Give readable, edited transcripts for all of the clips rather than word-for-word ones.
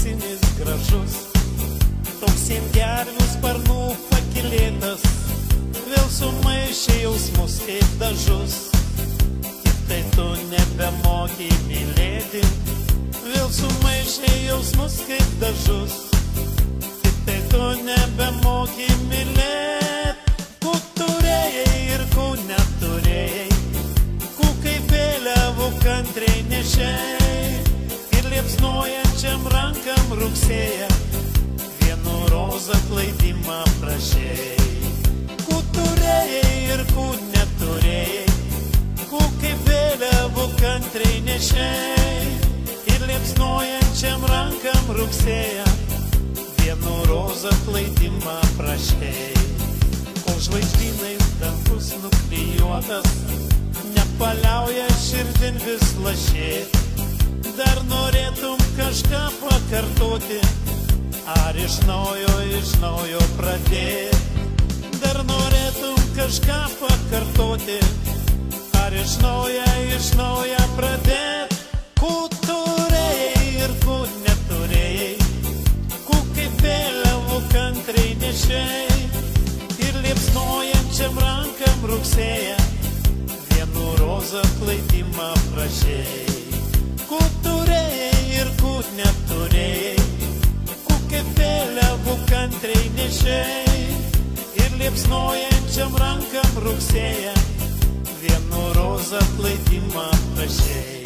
auksinis gražus, toks gervių sparnų pakylėtas, vėl sumaišė jausmus kaip dažus. Tiktai tu nebemoki mylėti, vėl sumaišė jausmus kaip dažus. Tiktai tu nebemoki mylėti, ku turėjai ir ku neturėjai, ku kaip vėliavų kantriai nešėjai ir liepsnojančiam rankam rugsėja vienu rozą atleidimą prašėjai. Ku turėjai ir ku neturėjai, ku kaip vėliavų kantriai nešėjai ir liepsnojančiam rankam rugsėja vienu rozą atleidimą prašėjai. Kol žvaigždynais dangus nuklijuotas, nepaliauja širdin vis lašėt. Dar norėtum kažką pakartoti, ar iš naujo pradėt? Dar norėtum kažką pakartoti, ar iš naujo pradėt? Ku turėjai ir ku neturėjai, ku kaip vėliavų kantriai nešėjai ir liepsnojančiam rankam rugsėja vienu rozą atleidimą prašėjai. Ku turėjai ir ku neturėjai, ku kaip vėliavų kantriai nešėjai ir liepsnojančiam rankam rugsėja vienu rozą atleidimą prašėjai.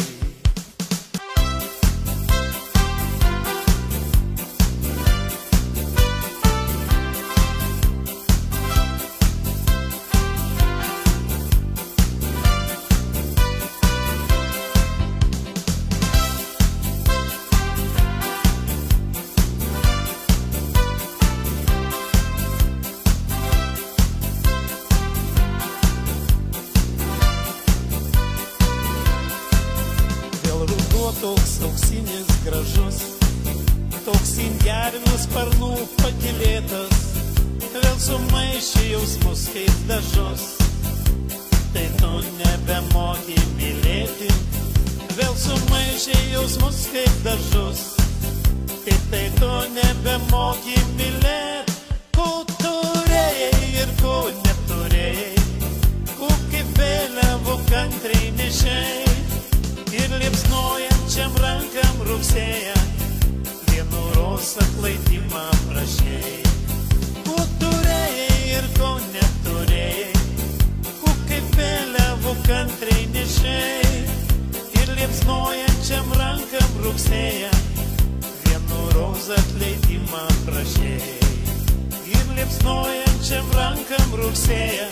Toks auksinis gražus, toks gervių sparnų pakylėtas, vėl sumaišė jausmus kaip dažus. Tai tu nebemoki mylėti, vėl sumaišė jausmus kaip dažus. Tai tu nebemoki mylėti, ku turėjai ir ku neturėjai, ku kaip vėliavų kantriai nešėjai ir liepsnojančiam rankam rugsėja vienu rozą atleidimą prašėjai. Ku turėjai ir ku neturėjai, ku kaip vėliavų kantriai nešėjai ir liepsnojančiam rankam rugsėja vienu rozą atleidimą prašėjai ir liepsnojančiam rankam rugsėja